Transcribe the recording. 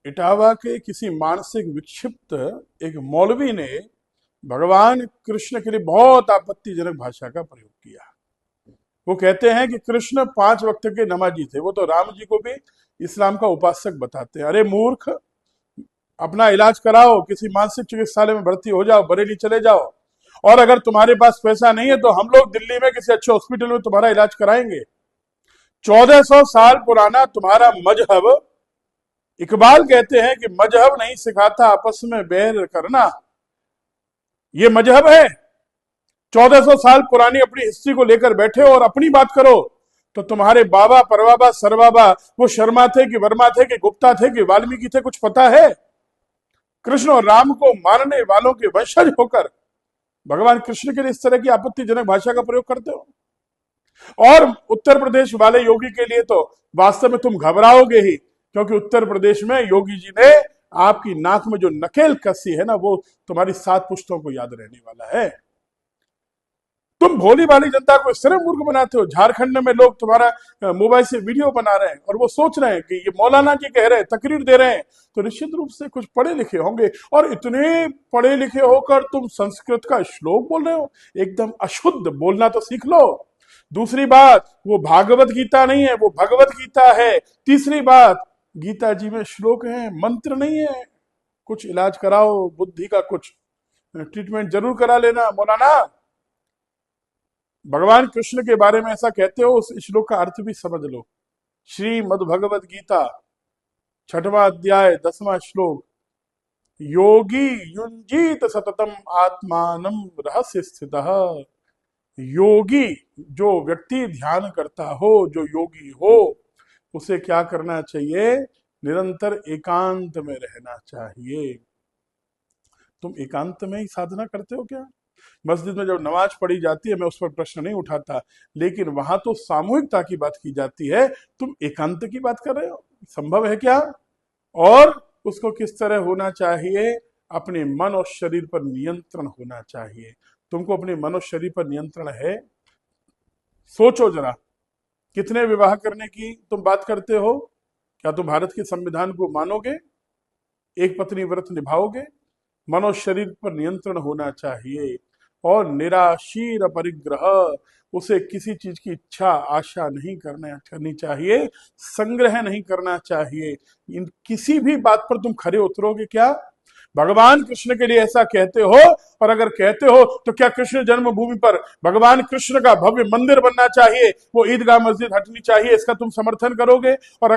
इटावा के किसी मानसिक विक्षिप्त एक मौलवी ने भगवान कृष्ण के लिए बहुत आपत्तिजनक भाषा का प्रयोग किया। वो कहते हैं कि कृष्ण 5 वक्त के नमाजी थे, वो तो राम जी को भी इस्लाम का उपासक बताते हैं। अरे मूर्ख, अपना इलाज कराओ, किसी मानसिक चिकित्सालय में भर्ती हो जाओ, बरेली चले जाओ, और अगर तुम्हारे पास पैसा नहीं है तो हम लोग दिल्ली में किसी अच्छे हॉस्पिटल में तुम्हारा इलाज कराएंगे। 1400 साल पुराना तुम्हारा मजहब, इकबाल कहते हैं कि मजहब नहीं सिखाता आपस में बैर करना, ये मजहब है। 1400 साल पुरानी अपनी हिस्ट्री को लेकर बैठे हो और अपनी बात करो तो तुम्हारे बाबा परबाबा सरबाबा वो शर्मा थे कि वर्मा थे कि गुप्ता थे कि वाल्मीकि थे, कुछ पता है? कृष्ण और राम को मानने वालों के वंशज होकर भगवान कृष्ण के लिए इस तरह की आपत्तिजनक भाषा का प्रयोग करते हो। और उत्तर प्रदेश वाले योगी के लिए तो वास्तव में तुम घबराओगे ही, क्योंकि उत्तर प्रदेश में योगी जी ने आपकी नाक में जो नकेल कसी है ना, वो तुम्हारी 7 पुश्तों को याद रहने वाला है। तुम भोली भाली जनता को इस तरह मूर्ख बनाते हो। झारखंड में लोग तुम्हारा मोबाइल से वीडियो बना रहे हैं और वो सोच रहे हैं कि ये मौलाना जी कह रहे हैं, तकरीर दे रहे हैं, तो निश्चित रूप से कुछ पढ़े लिखे होंगे। और इतने पढ़े लिखे होकर तुम संस्कृत का श्लोक बोल रहे हो, एकदम अशुद्ध। बोलना तो सीख लो। दूसरी बात, वो भागवत गीता नहीं है, वो भगवत गीता है। तीसरी बात, गीता जी में श्लोक है, मंत्र नहीं है। कुछ इलाज कराओ, बुद्धि का कुछ ट्रीटमेंट जरूर करा लेना मौलाना। भगवान कृष्ण के बारे में ऐसा कहते हो, उस श्लोक का अर्थ भी समझ लो। श्री मद् भगवत गीता 6वां अध्याय 10वां श्लोक, योगी युंजीत सततम आत्मानम रहस्य स्थितः। योगी, जो व्यक्ति ध्यान करता हो, जो योगी हो, उसे क्या करना चाहिए? निरंतर एकांत में रहना चाहिए। तुम एकांत में ही साधना करते हो क्या? मस्जिद में जब नमाज पढ़ी जाती है, मैं उस पर प्रश्न नहीं उठाता, लेकिन वहां तो सामूहिकता की बात की जाती है, तुम एकांत की बात कर रहे हो? संभव है क्या? और उसको किस तरह होना चाहिए? अपने मन और शरीर पर नियंत्रण होना चाहिए। तुमको अपने मन और शरीर पर नियंत्रण है? सोचो जरा, कितने विवाह करने की तुम बात करते हो? क्या तुम भारत के संविधान को मानोगे? एक पत्नी व्रत निभाओगे? मन और शरीर पर नियंत्रण होना चाहिए। और निराशीर परिग्रह, उसे किसी चीज की इच्छा आशा नहीं करनी चाहिए, संग्रह नहीं करना चाहिए। इन किसी भी बात पर तुम खरे उतरोगे क्या? भगवान कृष्ण के लिए ऐसा कहते हो? और अगर कहते हो तो क्या कृष्ण जन्मभूमि पर भगवान कृष्ण का भव्य मंदिर बनना चाहिए, वो ईदगाह मस्जिद हटनी चाहिए, इसका तुम समर्थन करोगे? और